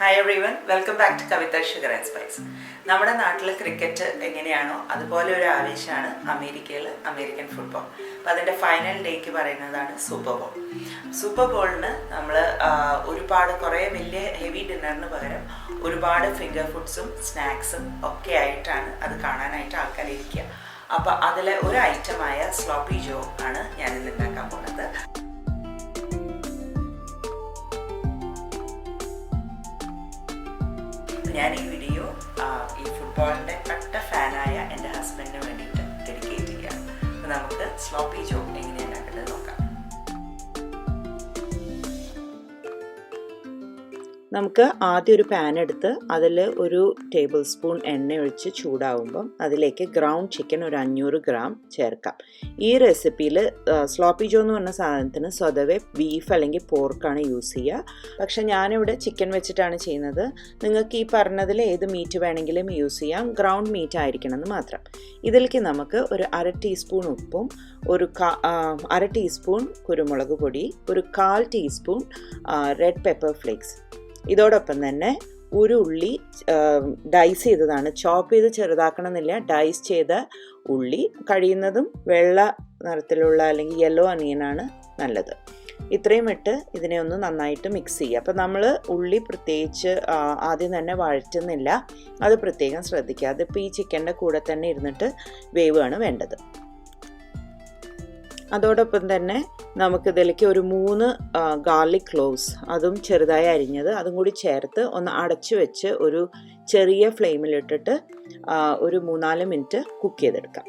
Hi everyone, welcome back to Kavitha Sugar and Spice. നമ്മുടെ നാട്ടിൽ cricket എങ്ങനെയാണോ അതുപോലെ ഒരു ആവേശമാണ് അമേരിക്കയിൽ അമേരിക്കൻ ഫുട്ബോൾ. അപ്പോൾ അതിൻ്റെ ഫൈനൽ ഡേക്ക് പറയുന്നതാണ് സൂപ്പർ ബോളിന് നമ്മൾ കുറേ വലിയ ഹെവി ഡിന്നറിന് പകരം ഒരുപാട് ഫിംഗർ ഫുഡ്സും സ്നാക്സും ഒക്കെ ആയിട്ടാണ് അത് കാണാനായിട്ട് ആൾക്കാർ ഇരിക്കുക. അപ്പോൾ അതിലെ ഒരു ഐറ്റമായ സ്ലോപ്പി ജോ ആണ് ഞാനിത് ഉണ്ടാക്കാൻ പോകുന്നത്. ഞാൻ ഈ വീഡിയോ ഈ ഫുട്ബോളിൻ്റെ കട്ട ഫാനായ എൻ്റെ ഹസ്ബൻഡിന് വേണ്ടിയിട്ട് ഡെഡിക്കേറ്റ് ചെയ്യുകയാണ്. അപ്പോൾ നമുക്ക് സ്ലോപ്പി ജോ എങ്ങനെയാണ് ഉണ്ടാക്കുന്നത് നോക്കാം. നമുക്ക് ആദ്യം ഒരു പാൻ എടുത്ത് അതിൽ ഒരു ടേബിൾ സ്പൂൺ എണ്ണ ഒഴിച്ച് ചൂടാവുമ്പം അതിലേക്ക് ഗ്രൗണ്ട് ചിക്കൻ ഒരു 500 ഗ്രാം ചേർക്കാം. ഈ റെസിപ്പിയിൽ സ്ലോപ്പി ജോ എന്ന് പറഞ്ഞ സാധനത്തിന് സ്വതവേ ബീഫ് അല്ലെങ്കിൽ പോർക്കാണ് യൂസ് ചെയ്യുക. പക്ഷെ ഞാനിവിടെ ചിക്കൻ വെച്ചിട്ടാണ് ചെയ്യുന്നത്. നിങ്ങൾക്ക് ഈ പറഞ്ഞതിൽ ഏത് മീറ്റ് വേണമെങ്കിലും യൂസ് ചെയ്യാം, ഗ്രൗണ്ട് മീറ്റ് ആയിരിക്കണം എന്ന് മാത്രം. ഇതിലേക്ക് നമുക്ക് ഒരു 1/2 ടീസ്പൂൺ ഉപ്പും ഒരു 1/2 ടീസ്പൂൺ കുരുമുളക് പൊടി, ഒരു 1/4 ടീസ്പൂൺ റെഡ് പെപ്പർ ഫ്ലേക്സ്, ഇതോടൊപ്പം തന്നെ ഒരു ഉള്ളി ഡൈസ് ചെയ്തതാണ്, ചോപ്പ് ചെയ്ത് ചെറുതാക്കണമെന്നില്ല, ഡൈസ് ചെയ്ത ഉള്ളി, കഴിയുന്നതും വെള്ള നിറത്തിലുള്ള അല്ലെങ്കിൽ യെല്ലോ അനിയനാണ് നല്ലത്. ഇത്രയും ഇട്ട് ഇതിനെ ഒന്ന് നന്നായിട്ട് മിക്സ് ചെയ്യുക. അപ്പോൾ നമ്മൾ ഉള്ളി പ്രത്യേകിച്ച് ആദ്യം തന്നെ വഴറ്റുന്നില്ല, അത് പ്രത്യേകം ശ്രദ്ധിക്കുക. അതിപ്പോൾ ഈ ചിക്കൻ്റെ കൂടെ തന്നെ ഇരുന്നിട്ട് വേവാണ് വേണ്ടത്. അതോടൊപ്പം തന്നെ നമുക്കിതിലേക്ക് ഒരു 3 ഗാർലിക് ക്ലോവ്സ്, അതും ചെറുതായി അരിഞ്ഞത്, അതും കൂടി ചേർത്ത് ഒന്ന് അടച്ചു വെച്ച് ഒരു ചെറിയ ഫ്ലെയിമിലിട്ടിട്ട് ഒരു 3-4 മിനിറ്റ് കുക്ക് ചെയ്തെടുക്കാം.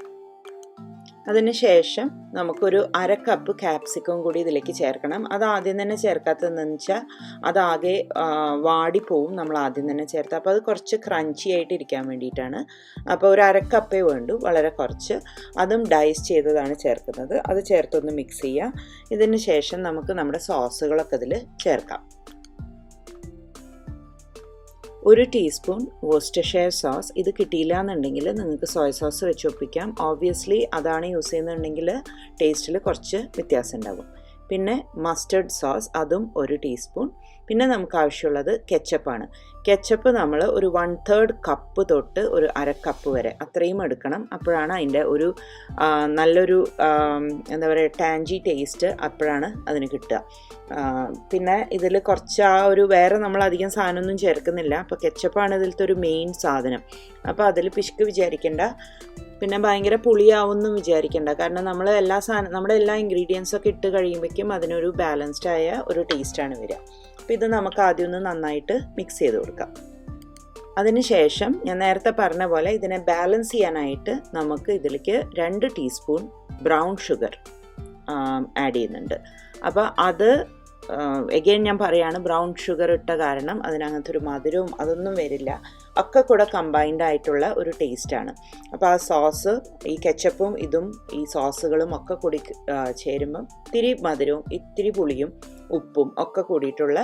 അതിന് ശേഷം നമുക്കൊരു 1/2 കപ്പ് ക്യാപ്സിക്കം കൂടി ഇതിലേക്ക് ചേർക്കണം. അത് ആദ്യം തന്നെ ചേർക്കാത്തതെന്ന് വെച്ചാൽ അതാകെ വാടിപ്പോവും നമ്മൾ ആദ്യം തന്നെ ചേർത്ത്. അപ്പോൾ അത് കുറച്ച് ക്രഞ്ചി ആയിട്ട് ഇരിക്കാൻ വേണ്ടിയിട്ടാണ്. അപ്പോൾ ഒരു 1/2 കപ്പേ വേണ്ടു, വളരെ കുറച്ച്. അതും ഡൈസ് ചെയ്തതാണ് ചേർക്കുന്നത്. അത് ചേർത്തൊന്ന് മിക്സ് ചെയ്യാം. ഇതിന് ശേഷം നമുക്ക് നമ്മുടെ സോസുകളൊക്കെ ഇതിൽ ചേർക്കാം. 1 ടീസ്പൂൺ Worcestershire സോസ്. ഇത് കിട്ടിയില്ല എന്നുണ്ടെങ്കിൽ നിങ്ങൾക്ക് സോയ സോസ് വെച്ച് ഒപ്പിക്കാം. ഓബ്വിയസ്ലി അതാണ് യൂസ് ചെയ്യുന്നുണ്ടെങ്കിൽ ടേസ്റ്റിൽ കുറച്ച് വ്യത്യാസം ഉണ്ടാകും. പിന്നെ മസ്റ്റർഡ് സോസ്, അതും 1 ടീസ്പൂൺ. പിന്നെ നമുക്ക് ആവശ്യമുള്ളത് കെച്ചപ്പാണ്. കെച്ചപ്പ് നമ്മൾ ഒരു 1/3 കപ്പ് തൊട്ട് ഒരു 1/2 കപ്പ് വരെ അത്രയും എടുക്കണം. അപ്പോഴാണ് അതിൻ്റെ ഒരു നല്ലൊരു എന്താ പറയുക ടാഞ്ചി ടേസ്റ്റ് അപ്പോഴാണ് അതിന് കിട്ടുക. പിന്നെ ഇതിൽ കുറച്ച് ഒരു വേറെ നമ്മൾ അധികം സാധനമൊന്നും ചേർക്കുന്നില്ല. അപ്പോൾ കെച്ചപ്പാണ് ഇതിലത്തെ ഒരു മെയിൻ സാധനം. അപ്പോൾ അതിൽ പിശുക്ക് വിചാരിക്കേണ്ട, പിന്നെ ഭയങ്കര പുളിയാവുമെന്നും വിചാരിക്കേണ്ട. കാരണം നമ്മുടെ എല്ലാ ഇൻഗ്രീഡിയൻസൊക്കെ ഇട്ട് കഴിയുമ്പോഴേക്കും അതിനൊരു ബാലൻസ്ഡ് ആയ ഒരു ടേസ്റ്റാണ് വരിക. അപ്പോൾ ഇത് നമുക്ക് ആദ്യം ഒന്ന് നന്നായിട്ട് മിക്സ് ചെയ്ത് കൊടുക്കാം. അതിനുശേഷം ഞാൻ നേരത്തെ പറഞ്ഞ പോലെ ഇതിനെ ബാലൻസ് ചെയ്യാനായിട്ട് നമുക്ക് ഇതിലേക്ക് 2 ടീസ്പൂൺ ബ്രൗൺ ഷുഗർ ആഡ് ചെയ്യുന്നുണ്ട്. അപ്പോൾ അത് എഗെയിൻ ഞാൻ പറയാണ്, ബ്രൗൺ ഷുഗർ ഇട്ട കാരണം അതിനകത്തൊരു മധുരവും അതൊന്നും വരില്ല, ഒക്കെ കൂടെ കമ്പൈൻഡ് ആയിട്ടുള്ള ഒരു ടേസ്റ്റാണ്. അപ്പോൾ ആ സോസ്, ഈ കെച്ചപ്പും ഇതും ഈ സോസുകളും ഒക്കെ കൂടി ചേരുമ്പം ഇത്തിരി മധുരവും ഇത്തിരി പുളിയും ഉപ്പും ഒക്കെ കൂടിയിട്ടുള്ള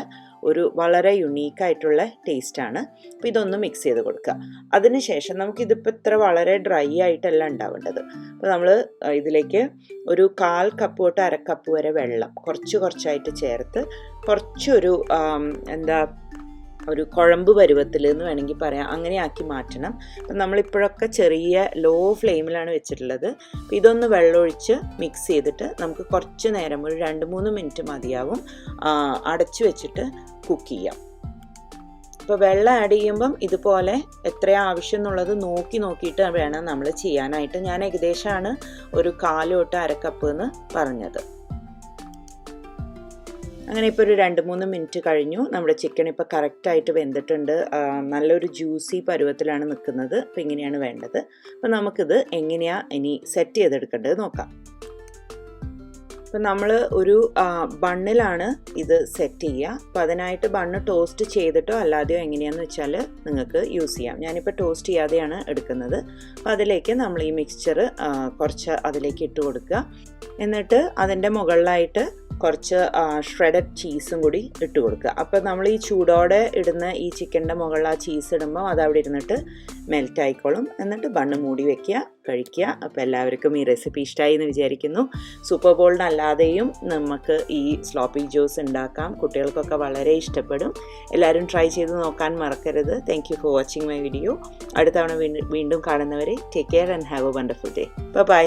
ഒരു വളരെ യുണീക്കായിട്ടുള്ള ടേസ്റ്റാണ്. അപ്പോൾ ഇതൊന്ന് മിക്സ് ചെയ്ത് കൊടുക്കുക. അതിനുശേഷം നമുക്കിതിപ്പോൾ ഇത്ര വളരെ ഡ്രൈ ആയിട്ടല്ല ഉണ്ടാവേണ്ടത്. അപ്പോൾ നമ്മൾ ഇതിലേക്ക് ഒരു 1/4 കപ്പ് തൊട്ട് 1/2 കപ്പ് വരെ വെള്ളം കുറച്ചായിട്ട് ചേർത്ത് കുറച്ചൊരു ഒരു കുഴമ്പ് പരുവത്തിൽ എന്ന് വേണമെങ്കിൽ പറയാം, അങ്ങനെ ആക്കി മാറ്റണം. അപ്പം നമ്മളിപ്പോഴൊക്കെ ചെറിയ ലോ ഫ്ലെയിമിലാണ് വെച്ചിട്ടുള്ളത്. അപ്പോൾ ഇതൊന്ന് വെള്ളമൊഴിച്ച് മിക്സ് ചെയ്തിട്ട് നമുക്ക് കുറച്ച് നേരം ഒരു 2-3 മിനിറ്റ് മതിയാവും അടച്ചു വെച്ചിട്ട് കുക്ക് ചെയ്യാം. ഇപ്പോൾ വെള്ളം ആഡ് ചെയ്യുമ്പം ഇതുപോലെ എത്ര ആവശ്യം എന്നുള്ളത് നോക്കിയിട്ട് വേണം നമ്മൾ ചെയ്യാനായിട്ട്. ഞാൻ ഏകദേശമാണ് ഒരു 1/4 തൊട്ട് 1/2 കപ്പ് എന്ന് പറഞ്ഞത്. അങ്ങനെ ഇപ്പോൾ ഒരു 2-3 മിനിറ്റ് കഴിഞ്ഞു. നമ്മുടെ ചിക്കൻ ഇപ്പോൾ കറക്റ്റായിട്ട് വെന്തിട്ടുണ്ട്. നല്ലൊരു ജ്യൂസി പരുവത്തിലാണ് നിൽക്കുന്നത്. അപ്പോൾ ഇങ്ങനെയാണ് വേണ്ടത്. അപ്പോൾ നമുക്കിത് എങ്ങനെയാണ് ഇനി സെറ്റ് ചെയ്തെടുക്കേണ്ടത് നോക്കാം. അപ്പോൾ നമ്മൾ ഒരു ബണ്ണിലാണ് ഇത് സെറ്റ് ചെയ്യുക. അപ്പോൾ അതിനായിട്ട് ബണ്ണ് ടോസ്റ്റ് ചെയ്തിട്ടോ അല്ലാതെയോ എങ്ങനെയാണെന്ന് വെച്ചാൽ നിങ്ങൾക്ക് യൂസ് ചെയ്യാം. ഞാനിപ്പോൾ ടോസ്റ്റ് ചെയ്യാതെയാണ് എടുക്കുന്നത്. അപ്പോൾ അതിലേക്ക് നമ്മൾ ഈ മിക്സ്ചർ കുറച്ച് അതിലേക്ക് ഇട്ട് കൊടുക്കുക. എന്നിട്ട് അതിൻ്റെ മുകളിലായിട്ട് കുറച്ച് ഷ്രെഡഡ് ചീസും കൂടി ഇട്ട് കൊടുക്കുക. അപ്പോൾ നമ്മൾ ഈ ചൂടോടെ ഇടുന്ന ഈ ചിക്കൻ്റെ മുകളിൽ ആ ചീസ് ഇടുമ്പോൾ അത് അവിടെ ഇരുന്നിട്ട് മെൽറ്റ് ആയിക്കോളും. എന്നിട്ട് ബണ്ണ് മൂടി വയ്ക്കുക, കഴിക്കുക. അപ്പോൾ എല്ലാവർക്കും ഈ റെസിപ്പി ഇഷ്ടമായി എന്ന് വിചാരിക്കുന്നു. സൂപ്പർ ബോളിനല്ലാതെയും നമുക്ക് ഈ സ്ലോപ്പി ജ്യൂസ് ഉണ്ടാക്കാം. കുട്ടികൾക്കൊക്കെ വളരെ ഇഷ്ടപ്പെടും. എല്ലാവരും ട്രൈ ചെയ്ത് നോക്കാൻ മറക്കരുത്. Thank you for watching my video. അടുത്ത തവണ വീണ്ടും കാണുന്നവരെ take care and have a wonderful day. By.